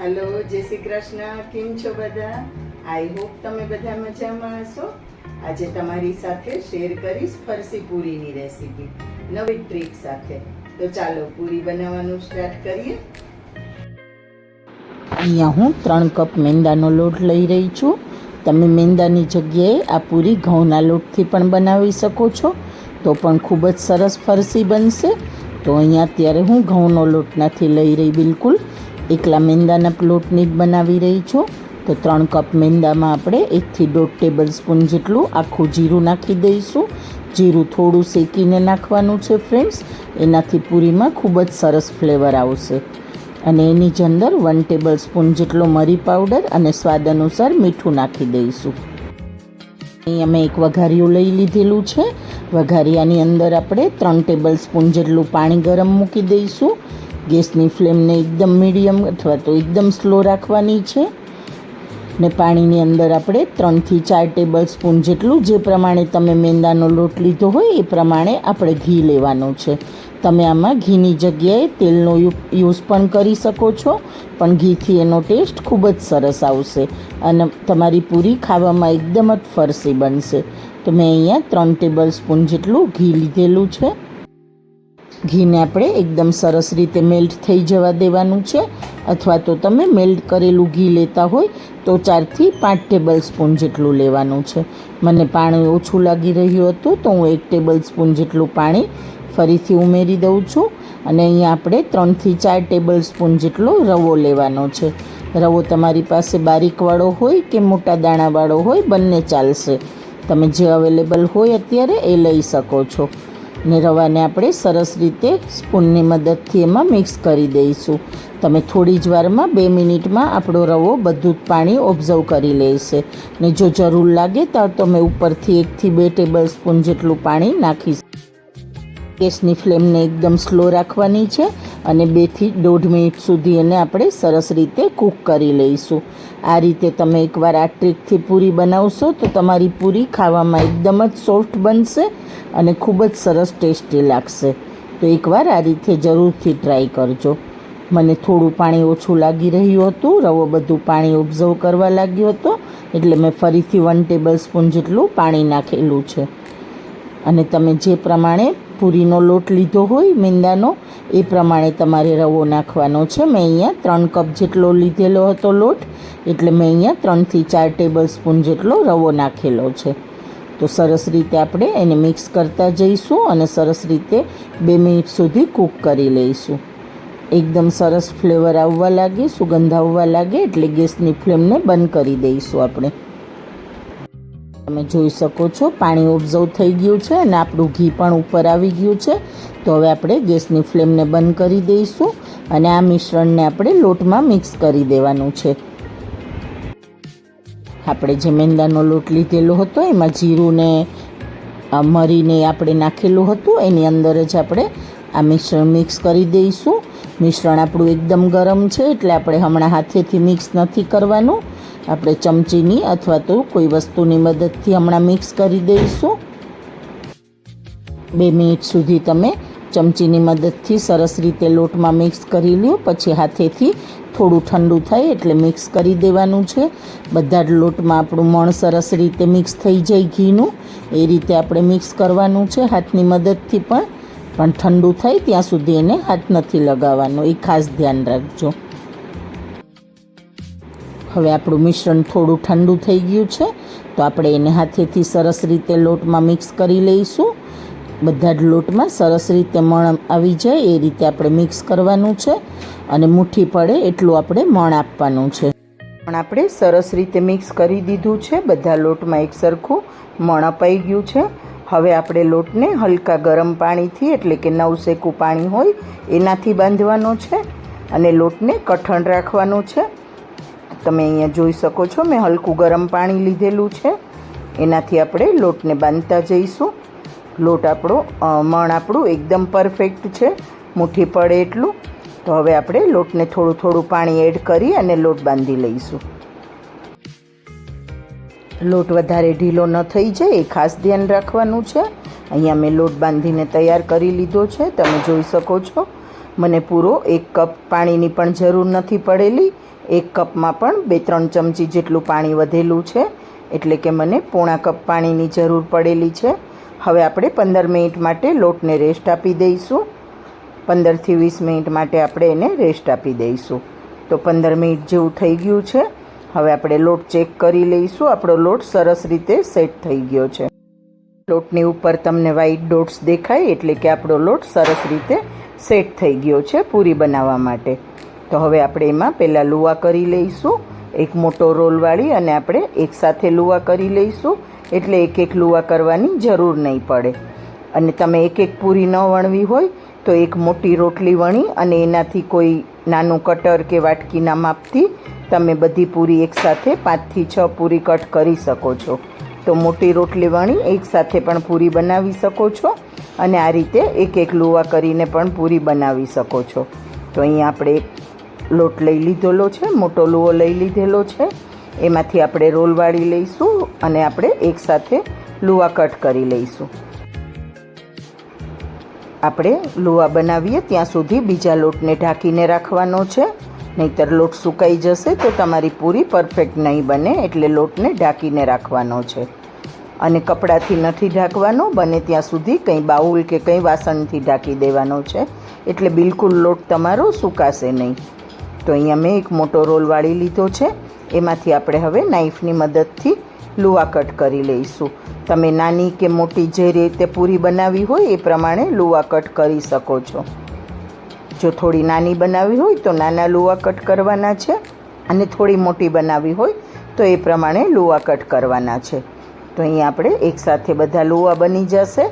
Hello, જય શ્રી કૃષ્ણ. કેમ છો બધા? આઈ હોપ તમે બધા મજામાં હશો. આજે તમારી સાથે શેર કરીશ ફરસી પૂરીની રેસીપી નવી ટ્રીક સાથે. તો ચાલો પૂરી બનાવવાનું સ્ટાર્ટ કરીએ. અહીંયા હું 3 કપ મેંદાનો લોટ લઈ રહી છું. તમે મેંદાની જગ્યાએ આ પૂરી ઘઉંના લોટથી પણ બનાવી શકો છો, તો પણ ખૂબ જ સરસ ફરસી બનશે. તો અહીંયા અત્યારે હું ઘઉંનો લોટ નથી લઈ રહી, બિલકુલ એકલા મેંદાના લોટની જ બનાવી રહી છું. તો 3 કપ મેંદામાં આપણે 1 થી 1.5 ટેબલ સ્પૂન જેટલું આખું જીરું નાખી દઈશું. જીરું થોડું શેકીને નાખવાનું છે ફ્રેન્ડ્સ, એનાથી પૂરીમાં ખૂબ જ સરસ ફ્લેવર આવશે. અને એની જ અંદર 1 ટેબલ સ્પૂન જેટલો મરી પાવડર અને સ્વાદ અનુસાર મીઠું નાખી દઈશું. અહીંયા મેં એક વઘારિયું લઈ લીધેલું છે. વઘારિયાની અંદર આપણે 3 ટેબલ સ્પૂન જેટલું પાણી ગરમ મૂકી દઈશું. ગેસની ફ્લેમને એકદમ મીડિયમ અથવા તો એકદમ સ્લો રાખવાની છે. ને પાણીની અંદર આપણે 3 થી 4 ટેબલ સ્પૂન જેટલું, જે પ્રમાણે તમે મેંદાનો લોટ લીધો હોય એ પ્રમાણે આપણે ઘી લેવાનું છે. તમે આમાં ઘીની જગ્યાએ તેલનો યુઝ પણ કરી શકો છો, પણ ઘીથી એનો ટેસ્ટ ખૂબ જ સરસ આવશે અને તમારી પૂરી ખાવામાં એકદમ જ ફરસી બનશે. તો મેં અહીંયા 3 ટેબલ સ્પૂન જેટલું ઘી લીધેલું છે. ઘીને આપણે એકદમ સરસ રીતે મેલ્ટ થઈ જવા દેવાનું છે, અથવા તો તમે મેલ્ટ કરેલું ઘી લેતા હોય તો 4 થી 5 ટેબલ સ્પૂન જેટલું લેવાનું છે. મને પાણી ઓછું લાગી રહ્યું હતું, તો હું 1 ટેબલ સ્પૂન જેટલું પાણી ફરીથી ઉમેરી દઉં છું. અને અહીંયા આપણે 3 થી 4 ટેબલ સ્પૂન જેટલો રવો લેવાનો છે. રવો તમારી પાસે બારીકવાળો હોય કે મોટા દાણાવાળો હોય, બંને ચાલશે. તમે જે અવેલેબલ હોય અત્યારે એ લઈ શકો છો. ને રવાને આપણે સરસ રીતે સ્પૂનની મદદથી એમાં મિક્સ કરી દઈશું. તમે થોડી જ વારમાં 2 મિનિટમાં આપણો રવો બધું જ પાણી ઓબ્ઝર્વ કરી લેશે. ને જો જરૂર લાગે તો તમે ઉપરથી 1 થી 2 ટેબલ સ્પૂન જેટલું પાણી નાખી. ગેસની ફ્લેમને એકદમ સ્લો રાખવાની છે અને 2 થી 1.5 મિનિટ સુધી એને આપણે સરસ રીતે કૂક કરી લઈશું. આ રીતે તમે એકવાર આ ટ્રીકથી પૂરી બનાવશો તો તમારી પૂરી ખાવામાં એકદમ જ સોફ્ટ બનશે અને ખૂબ જ સરસ ટેસ્ટી લાગશે. તો એકવાર આ રીતે જરૂરથી ટ્રાય કરજો. મને થોડું પાણી ઓછું લાગી રહ્યું હતું, રવો બધું પાણી ઓબ્ઝર્વ કરવા લાગ્યો હતો, એટલે મેં ફરીથી 1 ટેબલ સ્પૂન જેટલું પાણી નાખેલું છે. અને તમે જે પ્રમાણે પૂરીનો લોટ લીધો હોય મેંદાનો, એ પ્રમાણે તમારે રવો નાખવાનો છે. મેં અહીંયા 3 કપ જેટલો લીધેલો હતો લોટ, એટલે મેં અહીંયા 3 થી 4 ટેબલ સ્પૂન જેટલો રવો નાખેલો છે. તો સરસ રીતે આપણે એને મિક્સ કરતા જઈશું અને સરસ રીતે 2 મિનિટ સુધી કૂક કરી લઈશું. એકદમ સરસ ફ્લેવર આવવા લાગે, સુગંધ આવવા લાગે એટલે ગેસની ફ્લેમને બંધ કરી દઈશું આપણે. તમે જોઈ શકો છો પાણી ઓબ્ઝર્વ થઈ ગયું છે અને આપણું ઘી પણ ઉપર આવી ગયું છે. તો હવે આપણે ગેસની ફ્લેમને બંધ કરી દઈશું અને આ મિશ્રણને આપણે લોટમાં મિક્સ કરી દેવાનું છે. આપણે જે મેંદાનો લોટ લીધેલો હતો એમાં જીરું ને મરીને આપણે નાખેલું હતું, એની અંદર જ આપણે આ મિશ્રણ મિક્સ કરી દઈશું. મિશ્રણ આપણું એકદમ ગરમ છે એટલે આપણે હમણાં હાથેથી મિક્સ નથી કરવાનું. આપણે ચમચીની અથવા તો કોઈ વસ્તુની મદદથી હમણાં મિક્સ કરી દઈશું. 2 મિનિટ સુધી તમે ચમચીની મદદથી સરસ રીતે લોટમાં મિક્સ કરી લ્યો. પછી હાથેથી થોડું ઠંડુ થાય એટલે મિક્સ કરી દેવાનું છે. બધા જ લોટમાં આપણું મણ સરસ રીતે મિક્સ થઈ જાય ઘીનું, એ રીતે આપણે મિક્સ કરવાનું છે હાથની મદદથી. પણ ઠંડુ થાય ત્યાં સુધી એને હાથ નથી લગાવવાનો, એ ખાસ ધ્યાન રાખજો. હવે આપણું મિશ્રણ થોડું ઠંડુ થઈ ગયું છે, તો આપણે એને હાથેથી સરસ રીતે લોટમાં મિક્સ કરી લઈશું. બધા જ લોટમાં સરસ રીતે મણ આવી જાય એ રીતે આપણે મિક્સ કરવાનું છે અને મુઠ્ઠી પડે એટલું આપણે મણ આપવાનું છે. પણ આપણે સરસ રીતે મિક્સ કરી દીધું છે. બધા લોટમાં એક સરખું મણ અપાઈ ગયું છે. હવે આપણે લોટને હલકા ગરમ પાણીથી, એટલે કે નવશેકું પાણી હોય એનાથી બાંધવાનો છે અને લોટને કઠણ રાખવાનો છે. તમે અહીંયા જોઈ શકો છો, મેં હલકું ગરમ પાણી લીધેલું છે, એનાથી આપણે લોટને બાંધતા જઈશું. લોટ આપણો મણ આપણું એકદમ પરફેક્ટ છે, મુઠ્ઠી પડે એટલું. તો હવે આપણે લોટને થોડું થોડું પાણી એડ કરી અને લોટ બાંધી લઈશું. લોટ વધારે ઢીલો ન થઈ જાય એ ખાસ ધ્યાન રાખવાનું છે. અહીંયા મેં લોટ બાંધીને તૈયાર કરી લીધો છે, તમે જોઈ શકો છો. મને પૂરો 1 કપ પાણીની પણ જરૂર નથી પડેલી. 1 કપમાં પણ 2-3 ચમચી જેટલું પાણી વધેલું છે, એટલે કે મને પોણા કપ પાણીની જરૂર પડેલી છે. હવે આપણે 15 મિનિટ માટે લોટને રેસ્ટ આપી દઈશું. 15થી 20 મિનિટ માટે આપણે એને રેસ્ટ આપી દઈશું. તો 15 મિનિટ જેવું થઈ ગયું છે. હવે આપણે લોટ ચેક કરી લઈશું. આપણો લોટ સરસ રીતે સેટ થઈ ગયો છે. લોટની ઉપર તમને વ્હાઈટ ડોટ્સ દેખાય એટલે કે આપણો લોટ સરસ રીતે સેટ થઈ ગયો છે પૂરી બનાવવા માટે. તો હવે આપણે એમાં પહેલાં લુવા કરી લઈશું. એક મોટો રોલ વાળી અને આપણે એકસાથે લુવા કરી લઈશું, એટલે એક લુવા કરવાની જરૂર નહીં પડે. અને તમે એક પૂરી ન વણવી હોય તો એક મોટી રોટલી વણી અને એનાથી કોઈ નાનું કટર કે વાટકીના માપથી તમે બધી પૂરી એકસાથે 5થી 6 પૂરી કટ કરી શકો છો. તો મોટી રોટલી વણી એકસાથે પણ પૂરી બનાવી શકો છો અને આ રીતે એક લુવા કરીને પણ પૂરી બનાવી શકો છો. તો અહીંયા આપણે લોટ લઈ લીધેલો છે, મોટો લુવો લઈ લીધેલો છે. એમાંથી આપણે રોલ વાળી લઈશું અને આપણે એકસાથે લુવા કટ કરી લઈશું. આપણે લુવા બનાવીએ ત્યાં સુધી બીજા લોટને ઢાંકીને રાખવાનો છે, નહીંતર લોટ સુકાઈ જશે તો તમારી પૂરી પરફેક્ટ નહીં બને. એટલે લોટને ઢાંકીને રાખવાનો છે અને કપડાથી નથી ઢાંકવાનો. બને ત્યાં સુધી કંઈ બાઉલ કે કંઈ વાસણથી ઢાંકી દેવાનો છે, એટલે બિલકુલ લોટ તમારો સુકાશે નહીં. તો અહીંયા મેં એક મોટો રોલ વાળી લીધો છે. એમાંથી આપણે હવે નાઈફની મદદથી લુવા કટ કરી લઈશું. તમે નાની કે મોટી જે રીતે પૂરી બનાવી હોય એ પ્રમાણે લુવા કટ કરી શકો છો. જો થોડી નાની બનાવી હોય તો નાના લુવા કટ કરવાના છે અને થોડી મોટી બનાવી હોય તો એ પ્રમાણે લુવા કટ કરવાના છે. તો અહીંયા આપણે એકસાથે બધા લુવા બની જશે.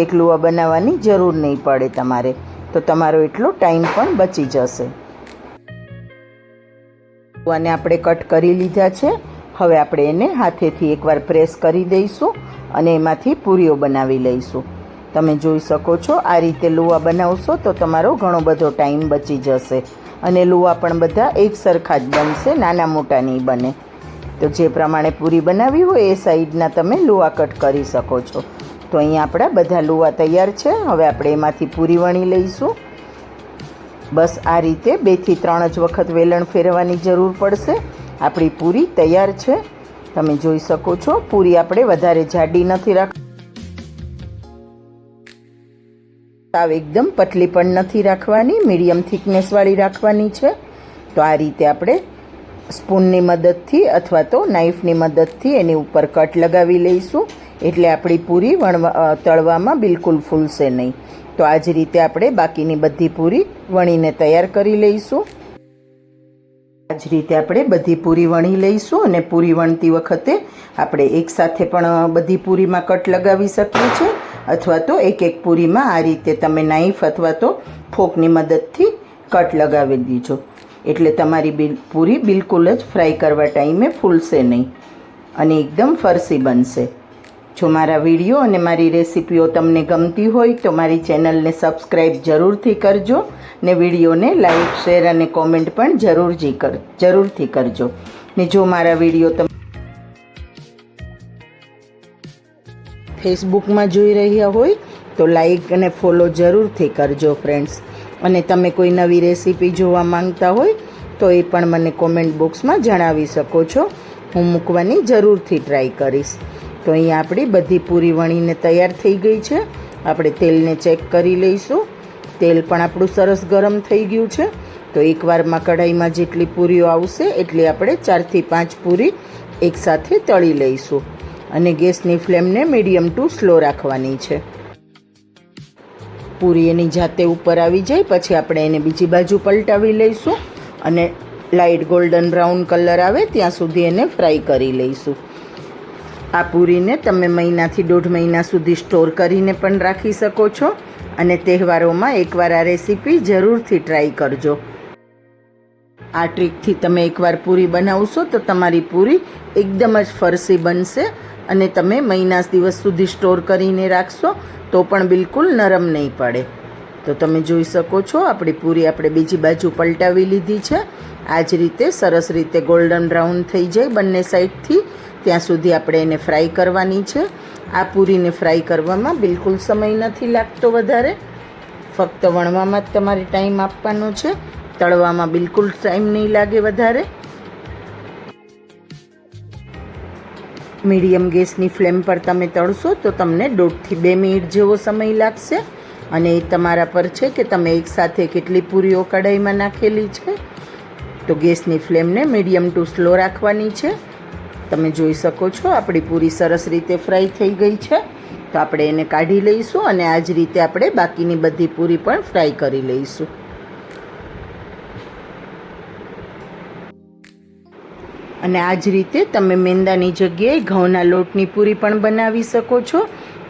એક લુવા બનાવવાની જરૂર નહીં પડે તમારે, તો તમારો એટલો ટાઈમ પણ બચી જશે. લુવાને આપણે કટ કરી લીધા છે. હવે આપણે એને હાથેથી એકવાર પ્રેસ કરી દઈશું અને એમાંથી પૂરીઓ બનાવી લઈશું. તમે જોઈ શકો છો આ રીતે લુવા બનાવશો તો તમારો ઘણો બધો ટાઈમ બચી જશે અને લુવા પણ બધા એક સરખા જ બનશે, નાના મોટા નહીં બને. તો જે પ્રમાણે પૂરી બનાવી હોય એ સાઈડના તમે લુવા કટ કરી શકો છો. તો અહીંયા આપણા બધા લુવા તૈયાર છે. હવે આપણે એમાંથી પૂરી વણી લઈશું. બસ આ રીતે 2થી 3 જ વખત વેલણ ફેરવવાની જરૂર પડશે. આપણી પૂરી તૈયાર છે. તમે જોઈ શકો છો પૂરી આપણે વધારે જાડી નથી રાખવાની, સાવ એકદમ પતલી પણ નથી રાખવાની, મીડિયમ થિકનેસવાળી રાખવાની છે. તો આ રીતે આપણે સ્પૂનની મદદથી અથવા તો નાઈફની મદદથી એની ઉપર કટ લગાવી લઈશું, એટલે આપણી પૂરી તળવામાં બિલકુલ ફૂલશે નહીં. તો આ જ રીતે આપણે બાકીની બધી પૂરી વણીને તૈયાર કરી લઈશું. આ જ રીતે આપણે બધી પૂરી વણી લઈશું અને પૂરી વણતી વખતે આપણે એકસાથે પણ બધી પૂરીમાં કટ લગાવી શકીએ છીએ, અથવા તો એક પૂરીમાં આ રીતે તમે નાઈફ અથવા તો ફોકની મદદથી કટ લગાવી દીજો, એટલે તમારી પૂરી બિલકુલ જ ફ્રાય કરવા ટાઈમે ફૂલશે નહીં અને એકદમ ફરસી બનશે. જો મારા વિડીયો અને મારી રેસીપીઓ તમને ગમતી હોય તો મારી ચેનલને સબસ્ક્રાઈબ જરૂરથી કરજો ને વિડીયોને લાઈક, શેર અને કોમેન્ટ પણ જરૂરથી કરજો. ને જો મારા વિડીયો તમે ફેસબુકમાં જોઈ રહ્યા હોય તો લાઈક અને ફોલો જરૂરથી કરજો ફ્રેન્ડ્સ. અને તમે કોઈ નવી રેસીપી જોવા માંગતા હોય તો એ પણ મને કોમેન્ટ બોક્સમાં જણાવી શકો છો. હું મૂકવાની જરૂરથી ટ્રાય કરીશ. તો અહીંયા આપણી બધી પૂરી વણીને તૈયાર થઈ ગઈ છે. આપણે તેલને ચેક કરી લઈશું. તેલ પણ આપણું સરસ ગરમ થઈ ગયું છે. તો એકવારમાં કઢાઈમાં જેટલી પૂરીઓ આવશે એટલી આપણે 4થી 5 પૂરી એકસાથે તળી લઈશું અને ગેસની ફ્લેમને મીડિયમ ટુ સ્લો રાખવાની છે. પૂરી એની જાતે ઉપર આવી જાય પછી આપણે એને બીજી બાજુ પલટાવી લઈશું અને લાઇટ ગોલ્ડન બ્રાઉન કલર આવે ત્યાં સુધી એને ફ્રાય કરી લઈશું. આ પૂરીને તમે મહિનાથી 1.5 મહિના સુધી સ્ટોર કરીને પણ રાખી શકો છો અને તહેવારોમાં એકવાર આ રેસીપી જરૂરથી ટ્રાય કરજો. આ ટ્રીકથી તમે એકવાર પૂરી બનાવશો તો તમારી પૂરી એકદમ જ ફરસી બનશે અને તમે મહિના દિવસ સુધી સ્ટોર કરીને રાખશો તો પણ બિલકુલ નરમ નહીં પડે. તો તમે જોઈ શકો છો આપણી પૂરી આપણે બીજી બાજુ પલટાવી લીધી છે. આ જ રીતે સરસ રીતે ગોલ્ડન બ્રાઉન થઈ જાય બંને સાઈડથી ત્યાં સુધી આપણે એને ફ્રાય કરવાની છે. આ પૂરીને ફ્રાય કરવામાં બિલકુલ સમય નથી લાગતો વધારે. ફક્ત વણવામાં જ તમારે ટાઈમ આપવાનો છે, તળવામાં બિલકુલ ટાઈમ નહીં લાગે વધારે. મીડિયમ ગેસની ફ્લેમ પર તમે તળશો તો તમને 1.5 થી 2 મિનિટ જેવો સમય લાગશે. અને એ તમારા પર છે કે તમે એકસાથે કેટલી પૂરીઓ કઢાઈમાં નાખેલી છે. તો ગેસની ફ્લેમને મીડિયમ ટુ સ્લો રાખવાની છે. તમે જોઈ શકો છો આપણી પૂરી સરસ રીતે ફ્રાય થઈ ગઈ છે. તો આપણે એને કાઢી લઈશું અને આ જ રીતે આપણે બાકીની બધી પૂરી પણ ફ્રાય કરી લઈશું. અને આ જ રીતે તમે મેંદાની જગ્યાએ ઘઉંના લોટની પૂરી પણ બનાવી શકો છો.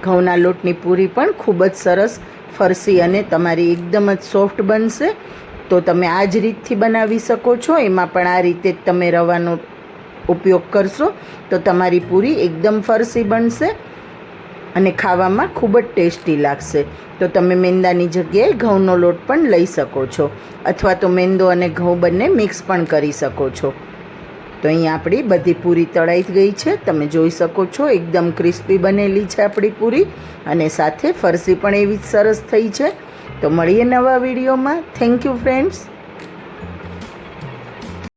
ઘઉંના લોટની પૂરી પણ ખૂબ જ સરસ ફરસી અને તમારી એકદમ જ સોફ્ટ બનશે. તો તમે આ જ રીતથી બનાવી શકો છો. એમાં પણ આ રીતે જ તમે રવાનો ઉપયોગ કરશો તો તમારી પૂરી એકદમ ફરસી બનશે અને ખાવામાં ખૂબ જ ટેસ્ટી લાગશે. તો તમે મેંદાની જગ્યાએ ઘઉંનો લોટ પણ લઈ શકો છો અથવા તો મેંદો અને ઘઉં બંને મિક્સ પણ કરી શકો છો. તો અહીંયા આપણી બધી પૂરી તળાઈ ગઈ છે. તમે જોઈ શકો છો એકદમ ક્રિસ્પી બનેલી છે આપણી પૂરી અને સાથે ફરસી પણ એવી જ સરસ થઈ છે. તો મળીએ નવા વિડીયોમાં. Thank you friends.